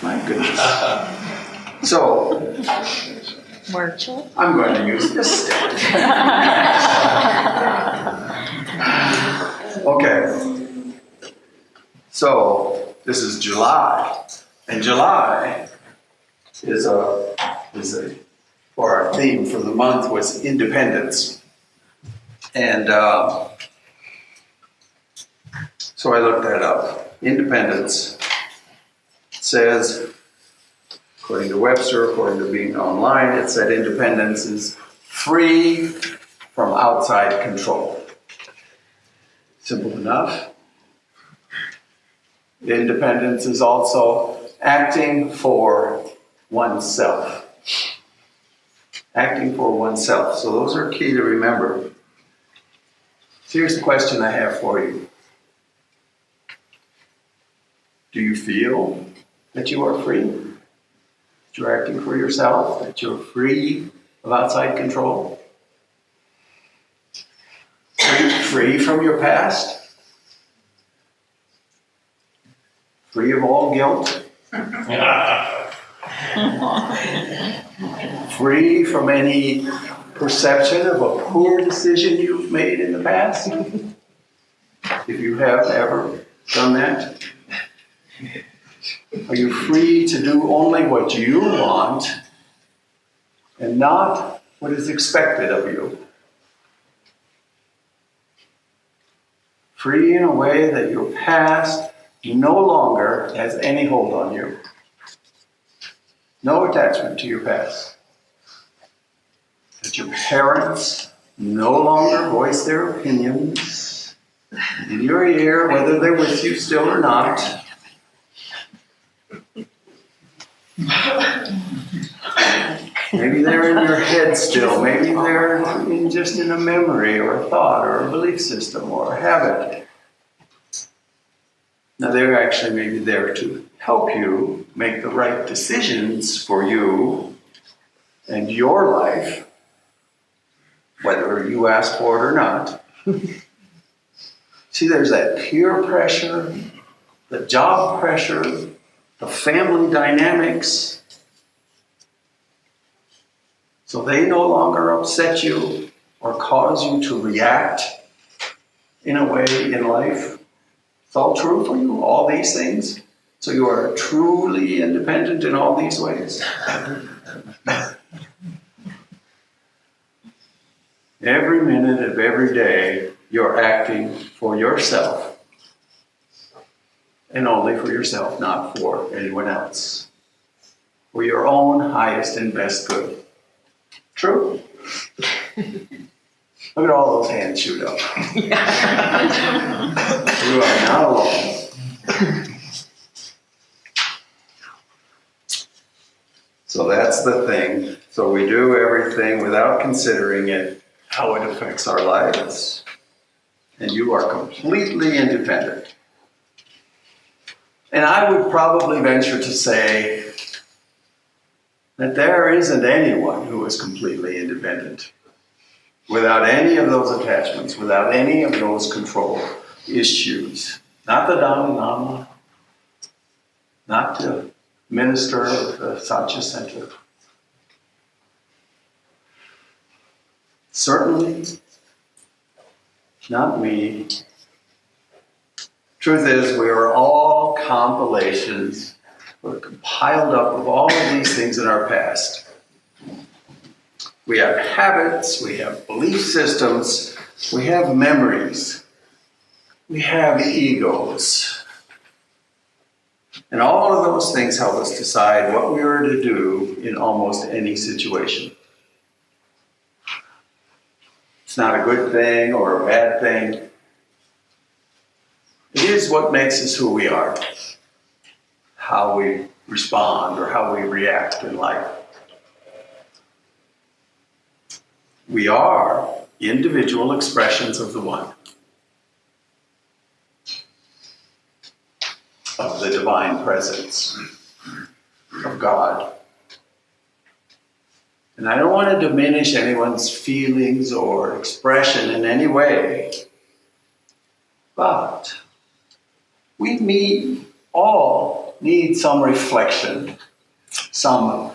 My goodness. So, I'm going to use this stick. Okay. So, this is July. And July is for our theme for the month was independence. And so I looked that up. Independence says, according to Webster, according to being online, it said independence is free from outside control. Simple enough. Independence is also acting for oneself. Acting for oneself. So those are key to remember. So here's the question I have for you. Do you feel that you are free? That you're acting for yourself? That you're free of outside control? Free from your past? Free of all guilt? Free from any perception of a poor decision you've made in the past? If you have ever done that? Are you free to do only what you want and not what is expected of you? Free in a way that your past no longer has any hold on you. No attachment to your past. That your parents no longer voice their opinions in your ear, whether they're with you still or not. Maybe they're in your head still. Maybe they're just in a memory or a thought or a belief system or a habit. Now they're actually maybe there to help you make the right decisions for you and your life, whether you ask for it or not. See, there's that peer pressure, the job pressure, the family dynamics. So they no longer upset you or cause you to react in a way in life. It's all true for you, all these things. So you are truly independent in all these ways. Every minute of every day, you're acting for yourself. And only for yourself, not for anyone else. For your own highest and best good. True? Look at all those hands shoot up. You are not alone. So that's the thing. So we do everything without considering it, how it affects our lives. And you are completely independent. And I would probably venture to say that there isn't anyone who is completely independent. Without any of those attachments, without any of those control issues. Not the Dalai Lama, not the minister of the Satya Center. Certainly not me. Truth is, we are all compilations. We're compiled up of all of these things in our past. We have habits, we have belief systems, we have memories, we have egos. And all of those things help us decide what we are to do in almost any situation. It's not a good thing or a bad thing. It is what makes us who we are, how we respond or how we react in life. We are individual expressions of the One, of the divine presence, of God. And I don't want to diminish anyone's feelings or expression in any way, but we meet all need some reflection, some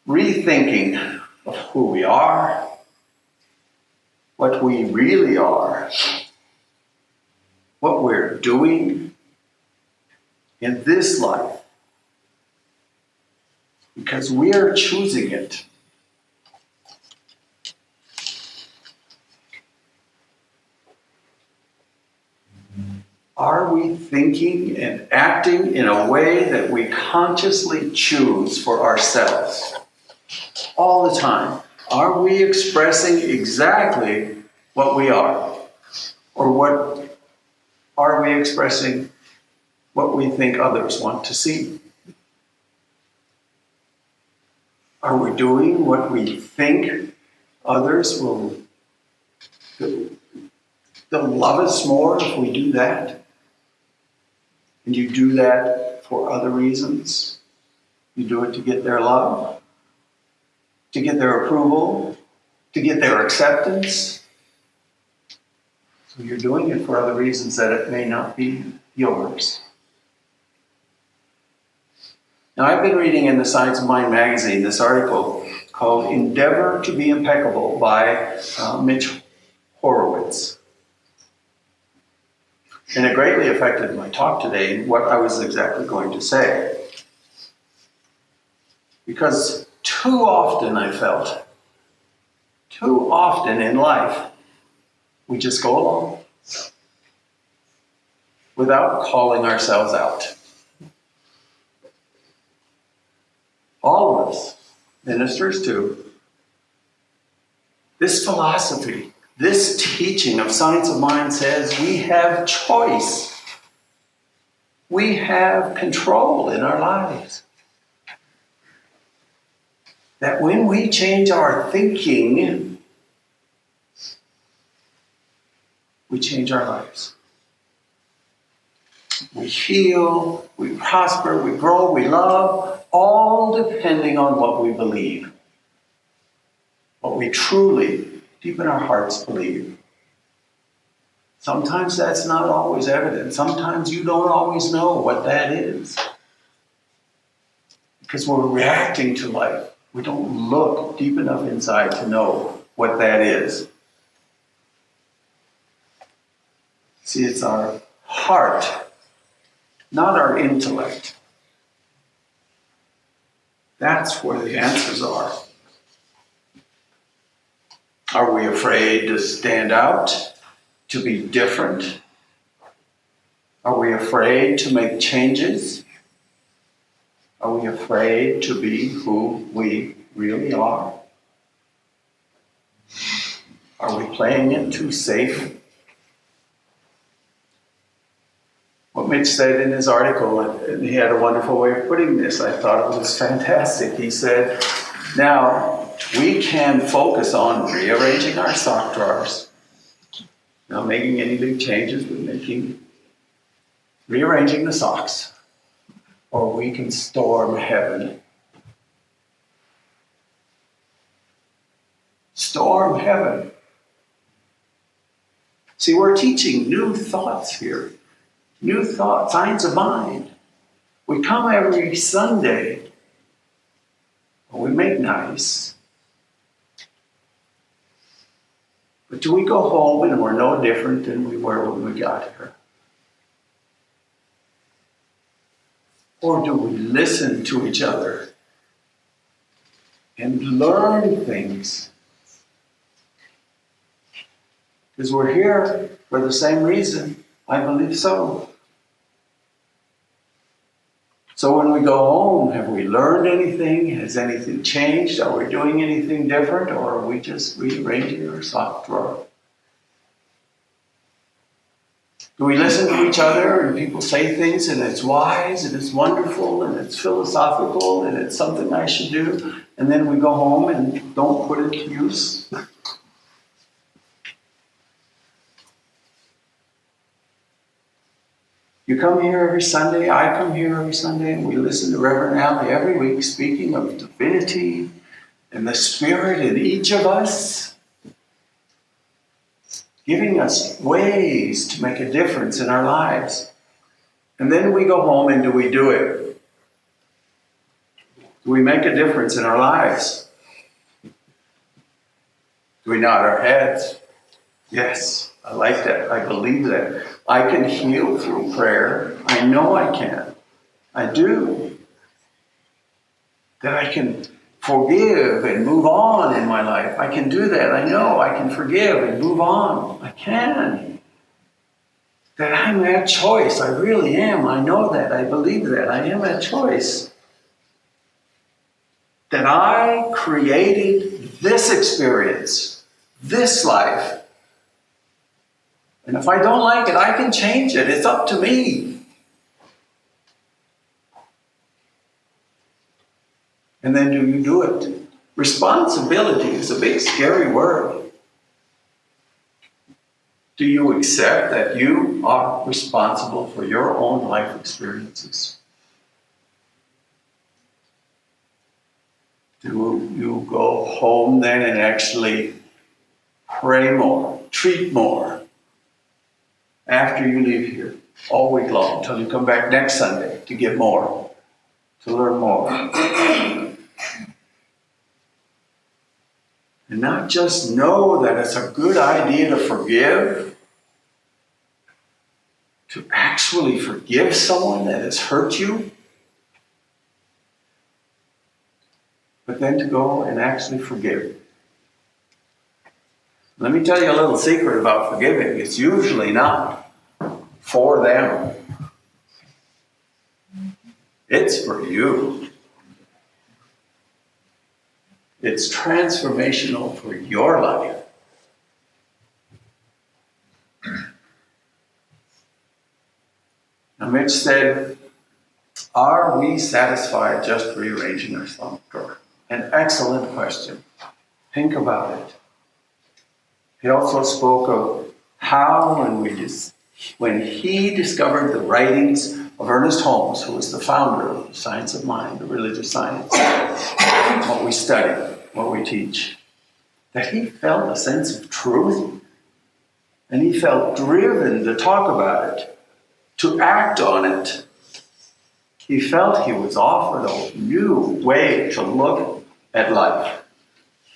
rethinking of who we are, what we really are, what we're doing in this life, because we're choosing it. Are we thinking and acting in a way that we consciously choose for ourselves all the time? Are we expressing exactly what we are? Or are we expressing what we think others want to see? Are we doing what we think others will they'll love us more if we do that? And you do that for other reasons. You do it to get their love, to get their approval, to get their acceptance. So you're doing it for other reasons that it may not be yours. Now, I've been reading in the Science of Mind magazine this article called Endeavor to be Impeccable by Mitch Horowitz. And it greatly affected my talk today and what I was exactly going to say. Because too often I felt, too often in life, we just go along without calling ourselves out. All of us, ministers too, this philosophy, this teaching of Science of Mind says we have choice. We have control in our lives. That when we change our thinking, we change our lives. We heal, we prosper, we grow, we love, all depending on what we believe. What we truly, deep in our hearts, believe. Sometimes that's not always evident. Sometimes you don't always know what that is. Because we're reacting to life. We don't look deep enough inside to know what that is. See, it's our heart, not our intellect. That's where the answers are. Are we afraid to stand out, to be different? Are we afraid to make changes? Are we afraid to be who we really are? Are we playing it too safe? What Mitch said in his article, and he had a wonderful way of putting this, I thought it was fantastic. He said, now we can focus on rearranging our sock drawers. Not making any big changes, but rearranging the socks. Or we can storm heaven. Storm heaven. See, we're teaching new thoughts here. New thoughts, Science of Mind. We come every Sunday. We make nice. But do we go home and we're no different than we were when we got here? Or do we listen to each other and learn things? Because we're here for the same reason. I believe so. So when we go home, have we learned anything? Has anything changed? Are we doing anything different? Or are we just rearranging our sock drawer? Do we listen to each other and people say things and it's wise and it's wonderful and it's philosophical and it's something I should do, and then we go home and don't put it to use? You come here every Sunday, I come here every Sunday, and we listen to Reverend Allie every week speaking of divinity and the Spirit in each of us, giving us ways to make a difference in our lives. And then we go home and do we do it? Do we make a difference in our lives? Do we nod our heads? Yes, I like that. I believe that. I can heal through prayer. I know I can. I do. That I can forgive and move on in my life. I can do that. I know I can forgive and move on. I can. That I'm at choice. I really am. I know that. I believe that. I am at choice. That I created this experience, this life. And if I don't like it, I can change it. It's up to me. And then do you do it? Responsibility is a big, scary word. Do you accept that you are responsible for your own life experiences? Do you go home then and actually pray more, treat more after you leave here all week long until you come back next Sunday to get more, to learn more? And not just know that it's a good idea to forgive, to actually forgive someone that has hurt you, but then to go and actually forgive. Let me tell you a little secret about forgiving. It's usually not for them. It's for you. It's transformational for your life. Now, Mitch said, are we satisfied just rearranging our stomach drawer? An excellent question. Think about it. He also spoke of how when he discovered the writings of Ernest Holmes, who was the founder of the science of mind, the religious science, what we study, what we teach, that he felt a sense of truth, and he felt driven to talk about it, to act on it. He felt he was offered a new way to look at life,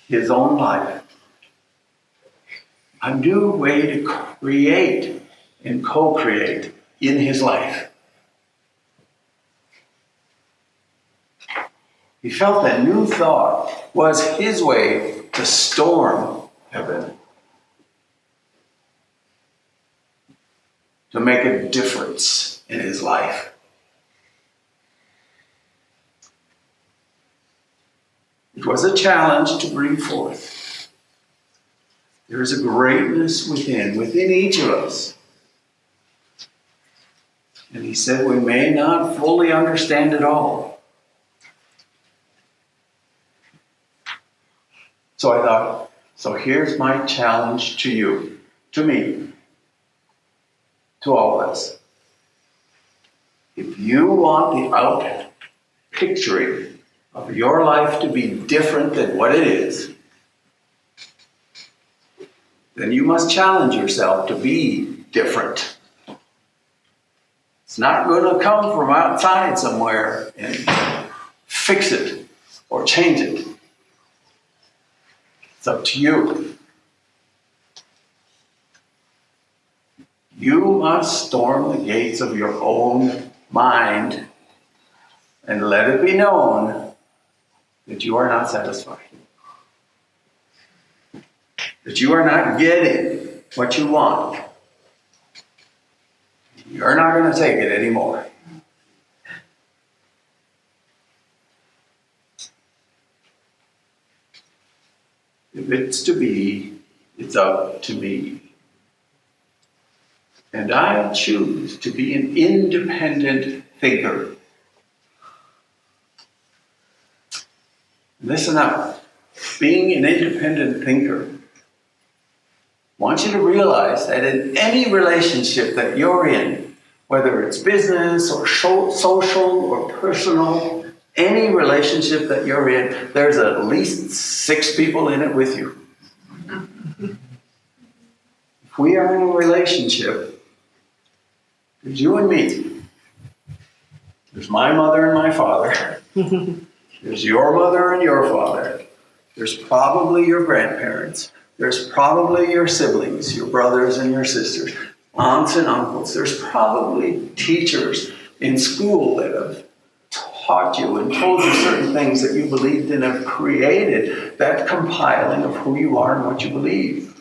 his own life. A new way to create and co-create in his life. He felt that new thought was his way to storm heaven, to make a difference in his life. It was a challenge to bring forth. There is a greatness within each of us. And he said we may not fully understand it all. So I thought, so here's my challenge to you, to me, to all of us. If you want the out picturing of your life to be different than what it is, then you must challenge yourself to be different. It's not going to come from outside somewhere and fix it or change it. It's up to you. You must storm the gates of your own mind and let it be known that you are not satisfied. That you are not getting what you want. You're not going to take it anymore. If it's to be, it's up to me. And I choose to be an independent thinker. Listen up. Being an independent thinker, I want you to realize that in any relationship that you're in, whether it's business or social or personal, any relationship that you're in, there's at least 6 people in it with you. If we are in a relationship, there's you and me. There's my mother and my father. There's your mother and your father. There's probably your grandparents. There's probably your siblings, your brothers and your sisters, aunts and uncles. There's probably teachers in school that have taught you and told you certain things that you believed in, have created that compiling of who you are and what you believe.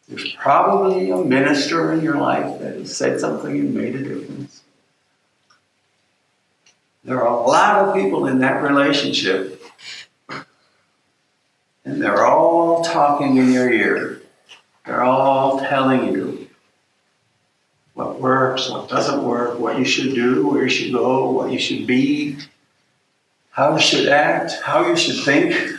There's probably a minister in your life that has said something and made a difference. There are a lot of people in that relationship, and they're all talking in your ear. They're all telling you what works, what doesn't work, what you should do, where you should go, what you should be, how you should act, how you should think.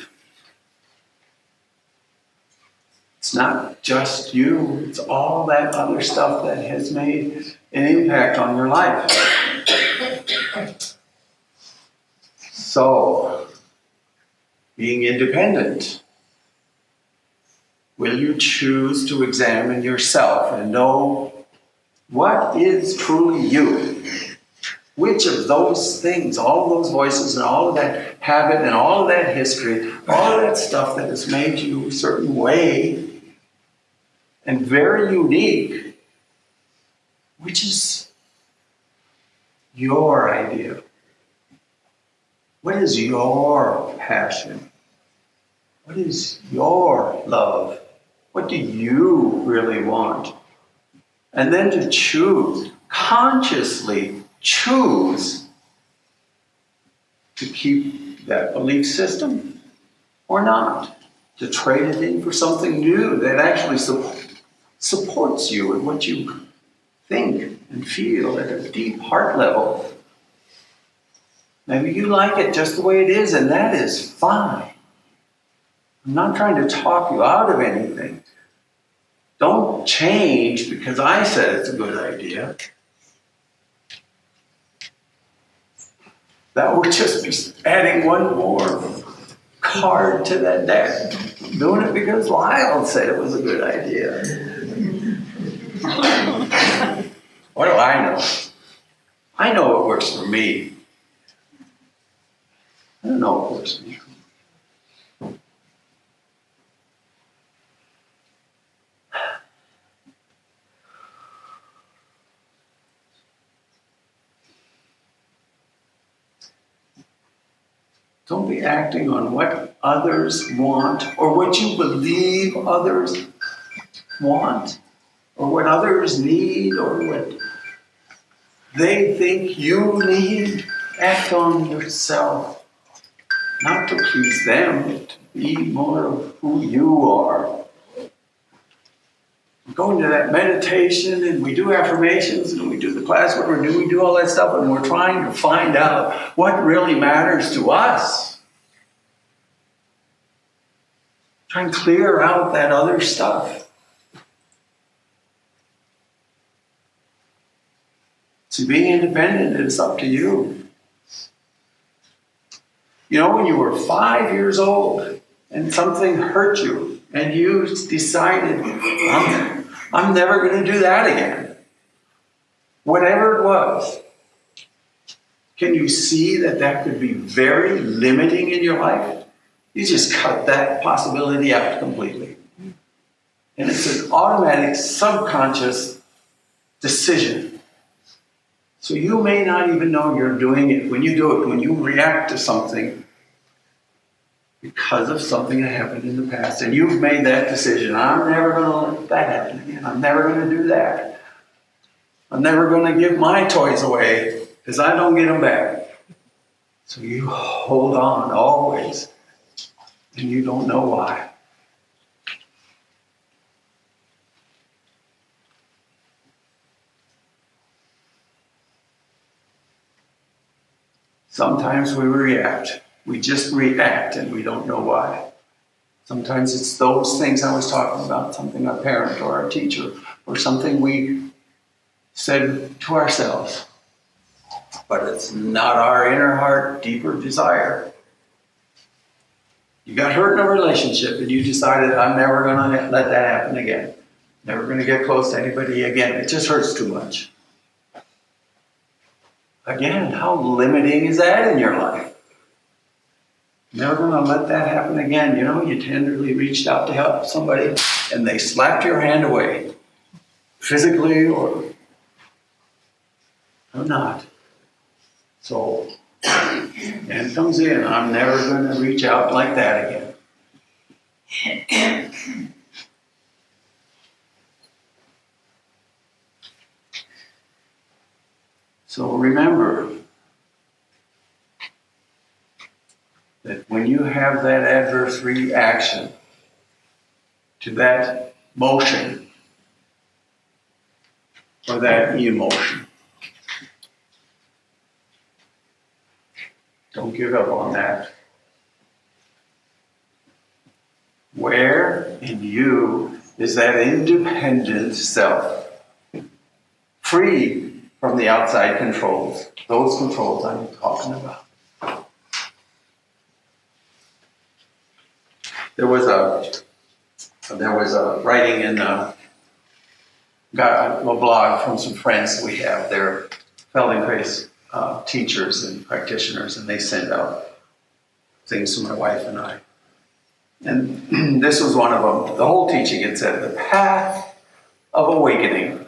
It's not just you, it's all that other stuff that has made an impact on your life. So, being independent, will you choose to examine yourself and know what is truly you? Which of those things, all of those voices and all of that habit and all of that history, all of that stuff that has made you a certain way and very unique, which is your idea? What is your passion? What is your love? What do you really want? And then to choose, consciously choose to keep that belief system or not, to trade it in for something new that actually supports you in what you think and feel at a deep heart level. Maybe you like it just the way it is, and that is fine. I'm not trying to talk you out of anything. Don't change because I said it's a good idea. That would just be adding one more card to that deck. Doing it because Lyle said it was a good idea. What do I know? I know what works for me. I don't know what works for you. Don't be acting on what others want or what you believe others want or what others need or what they think you need. Act on yourself, not to please them, but to be more of who you are. We go into that meditation and we do affirmations and we do the class what we're doing, we do all that stuff, and we're trying to find out what really matters to us. Try and clear out that other stuff. So being independent is up to you. You know, when you were 5 years old and something hurt you and you decided, I'm never going to do that again. Whatever it was. Can you see that that could be very limiting in your life? You just cut that possibility out completely. And it's an automatic, subconscious decision. So you may not even know you're doing it. When you do it, when you react to something because of something that happened in the past, and you've made that decision, I'm never going to let that happen again. I'm never going to do that. I'm never going to give my toys away because I don't get them back. So you hold on always, and you don't know why. Sometimes we react. We just react and we don't know why. Sometimes it's those things I was talking about, something a parent or a teacher or something we said to ourselves. But it's not our inner heart, deeper desire. You got hurt in a relationship and you decided, I'm never going to let that happen again. Never going to get close to anybody again. It just hurts too much. Again, how limiting is that in your life? Never going to let that happen again. You know, you tenderly reached out to help somebody and they slapped your hand away, physically or not. So, and comes in, I'm never going to reach out like that again. So remember that when you have that adverse reaction to that motion or that emotion, don't give up on that. Where in you is that independent self, free from the outside controls, those controls I'm talking about? There was a writing in a blog from some friends that we have. They're Feldenkrais teachers and practitioners, and they send out things to my wife and I. And this was one of them. The whole teaching, it said, the path of awakening.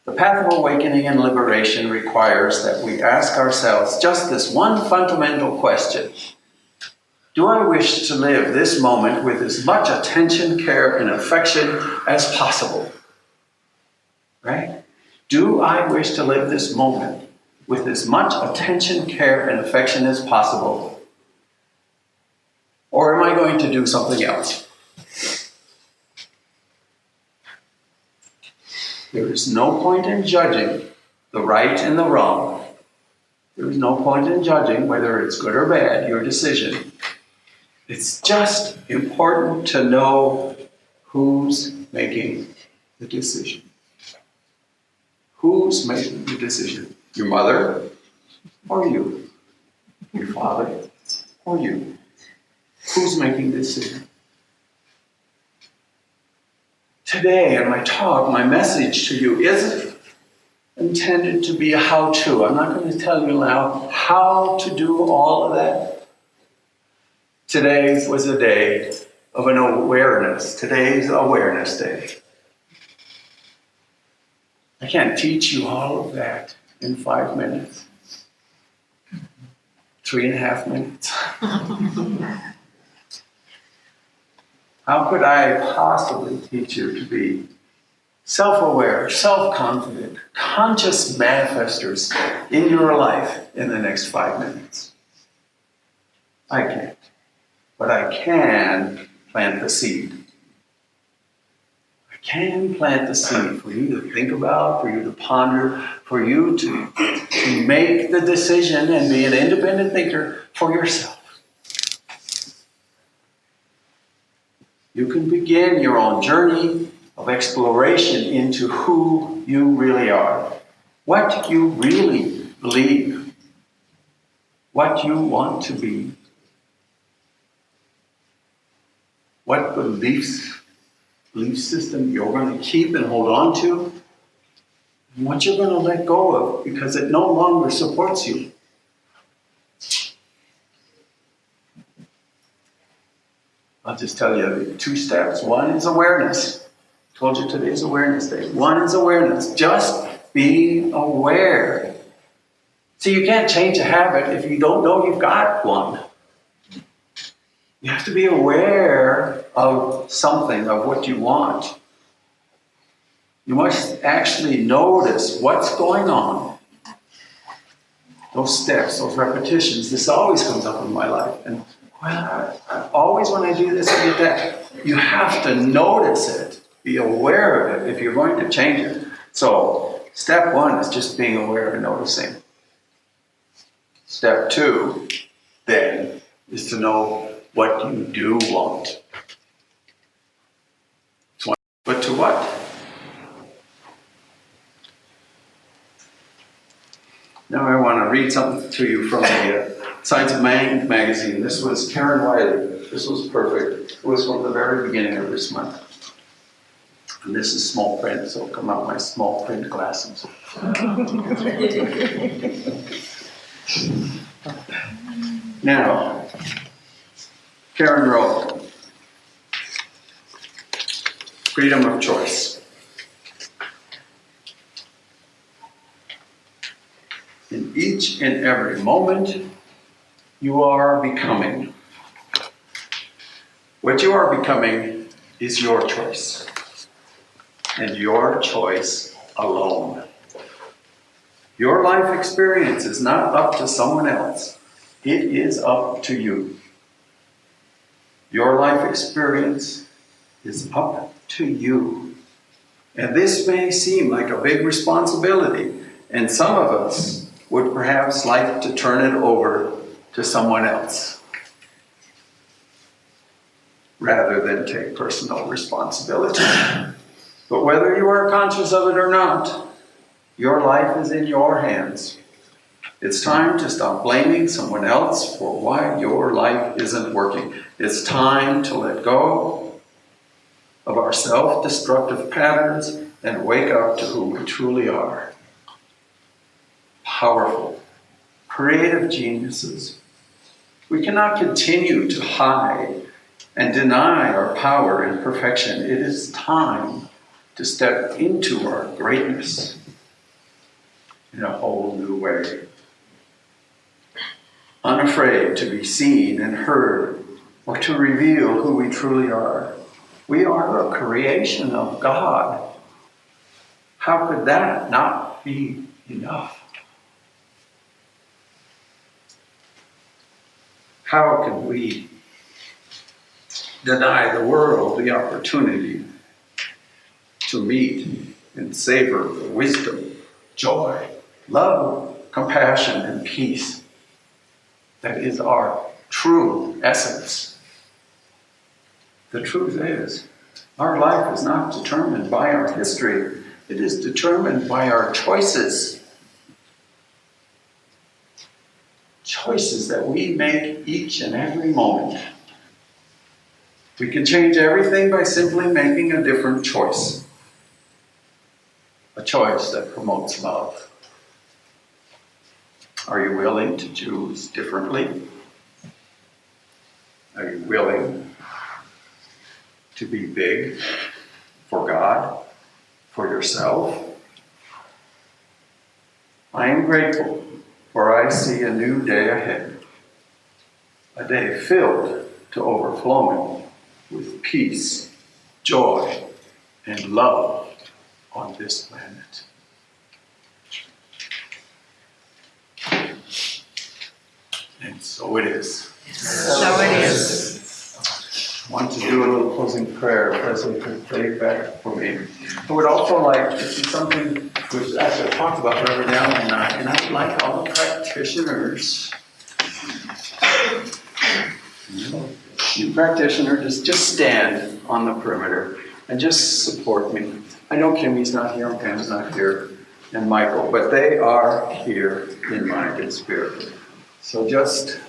The path of awakening and liberation requires that we ask ourselves just this one fundamental question. Do I wish to live this moment with as much attention, care, and affection as possible? Right? Do I wish to live this moment with as much attention, care, and affection as possible? Or am I going to do something else? There is no point in judging the right and the wrong. There is no point in judging whether it's good or bad, your decision. It's just important to know who's making the decision. Who's making the decision? Your mother or you? Your father or you? Who's making the decision? Today in my talk, my message to you isn't intended to be a how-to. I'm not going to tell you now how to do all of that. Today was a day of an awareness. Today's Awareness Day. I can't teach you all of that in 5 minutes. 3.5 minutes. How could I possibly teach you to be self-aware, self-confident, conscious manifestors in your life in the next 5 minutes? I can't. But I can plant the seed. I can plant the seed for you to think about, for you to ponder, for you to make the decision and be an independent thinker for yourself. You can begin your own journey of exploration into who you really are, what you really believe, what you want to be, what belief system you're going to keep and hold on to, and what you're going to let go of because it no longer supports you. I'll just tell you 2 steps. One is awareness. I told you today's Awareness Day. One is awareness. Just be aware. See, you can't change a habit if you don't know you've got one. You have to be aware of something, of what you want. You must actually notice what's going on. Those steps, those repetitions, this always comes up in my life. And always when I do this, I get that. You have to notice it, be aware of it if you're going to change it. So, step 1 is just being aware and noticing. Step 2, then, is to know what you do want. But to what? Now I want to read something to you from the Science of Man magazine. This was Karen Wiley. This was perfect. It was from the very beginning of this month. And this is small print, so come out my small print glasses. Now, Karen wrote, freedom of choice. In each and every moment, you are becoming. What you are becoming is your choice, and your choice alone. Your life experience is not up to someone else. It is up to you. Your life experience is up to you. And this may seem like a big responsibility, and some of us would perhaps like to turn it over to someone else rather than take personal responsibility. But whether you are conscious of it or not, your life is in your hands. It's time to stop blaming someone else for why your life isn't working. It's time to let go of our self-destructive patterns and wake up to who we truly are. Powerful, creative geniuses. We cannot continue to hide and deny our power and perfection. It is time to step into our greatness in a whole new way. Unafraid to be seen and heard, or to reveal who we truly are. We are a creation of God. How could that not be enough? How can we deny the world the opportunity to meet and savor the wisdom, joy, love, compassion, and peace that is our true essence? The truth is, our life is not determined by our history. It is determined by our choices. Choices that we make each and every moment. We can change everything by simply making a different choice. A choice that promotes love. Are you willing to choose differently? Are you willing to be big for God, for yourself? I am grateful, for I see a new day ahead. A day filled to overflowing with peace, joy, and love on this planet. And so it is. So it is. I want to do a little closing prayer. President could play it back for me. I would also like to see something which actually I talked about Reverend Allen and I would like all the practitioners. You practitioner, just stand on the perimeter and just support me. I know Kimmy's not here and Pam's not here and Michael, but they are here in mind and spirit. So just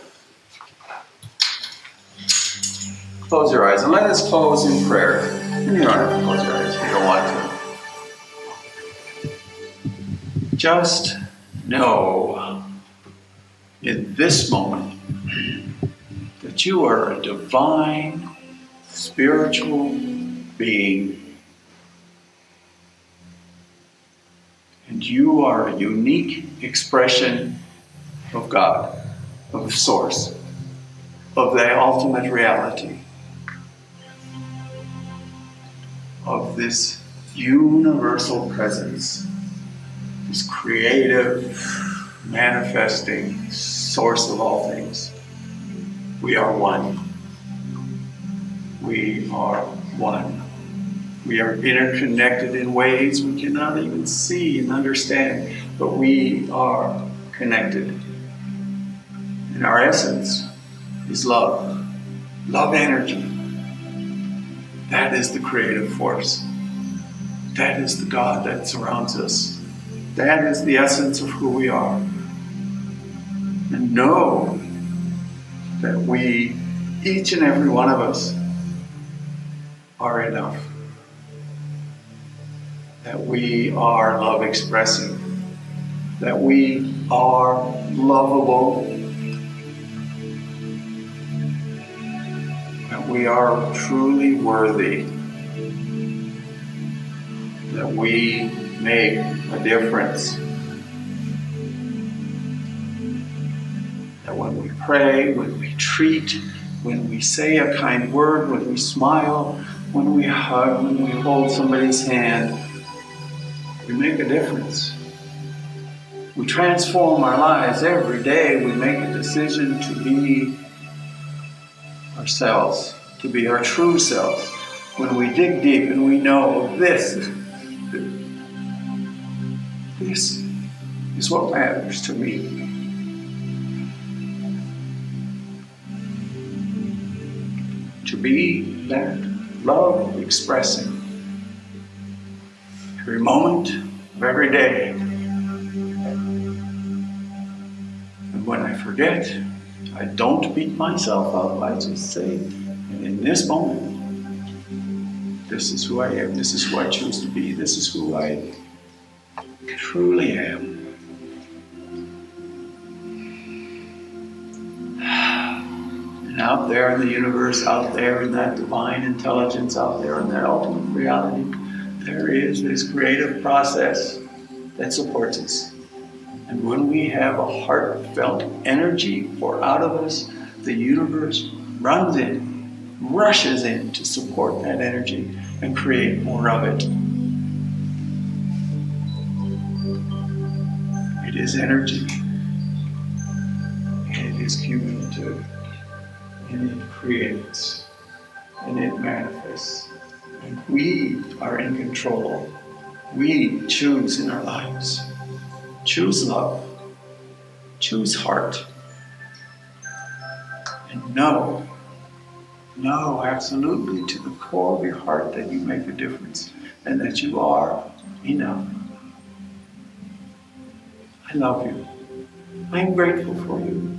close your eyes and let us close in prayer. And you don't have to close your eyes if you don't want to. Just know in this moment that you are a divine, spiritual being. And you are a unique expression of God, of Source, of the ultimate reality, of this universal presence, this creative, manifesting source of all things. We are one. We are one. We are interconnected in ways we cannot even see and understand, but we are connected. And our essence is love. Love energy. That is the creative force. That is the God that surrounds us. That is the essence of who we are. And know that we, each and every one of us, are enough. that we are love expressing, that we are lovable, that we are truly worthy, that we make a difference, that when we pray, when we treat, when we say a kind word, when we smile, when we hug, when we hold somebody's hand, we make a difference. We transform our lives every day. We make a decision to be ourselves, to be our true selves. When we dig deep and we know this is what matters to me. To be that love expressing every moment of every day. And when I forget, I don't beat myself up. I just say, in this moment, this is who I am. This is who I choose to be. This is who I truly am. And out there in the universe, out there in that divine intelligence, out there in that ultimate reality, there is this creative process that supports us. And when we have a heartfelt energy pour out of us, the universe runs in, rushes in to support that energy and create more of it. It is energy. And it is cumulative. And it creates. And it manifests. And we are in control. We choose in our lives. Choose love. Choose heart. And know absolutely to the core of your heart that you make a difference and that you are enough. I love you. I'm grateful for you.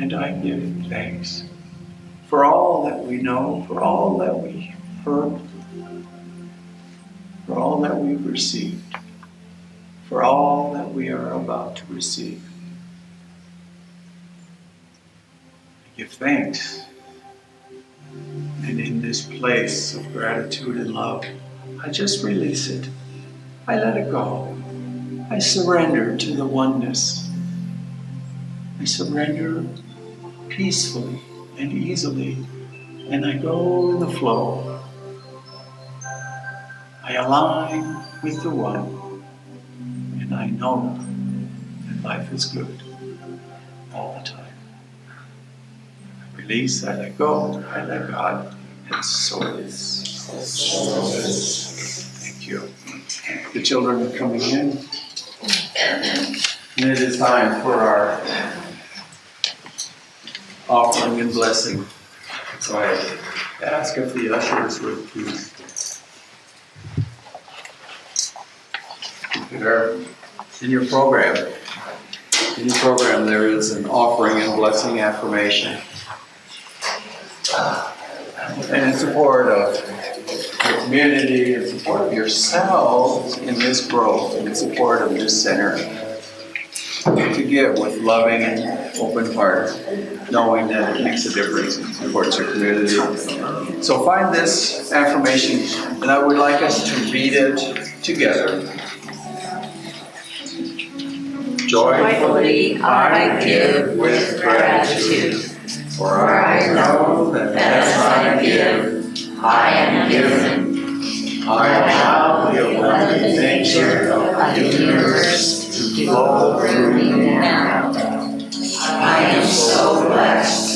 And I give thanks for all that we know, for all that we heard, for all that we've received, for all that we are about to receive. I give thanks. And in this place of gratitude and love, I just release it. I let it go. I surrender to the oneness. I surrender peacefully and easily, and I go in the flow. I align with the one, and I know that life is good all the time. I release, I let go, I let God, and so it is. Thank you. The children are coming in, and it is time for our offering and blessing. So I ask if the ushers would please prepare. In your program there is an offering and blessing affirmation. And in support of the community, in support of yourselves in this growth, in support of this center, to give with loving and open heart, knowing that it makes a difference and supports your community. So find this affirmation, and I would like us to read it together. Joyfully I give with gratitude, for I know that as I give, I am given. I allow the abundant nature of the universe to flow through me now. I am so blessed.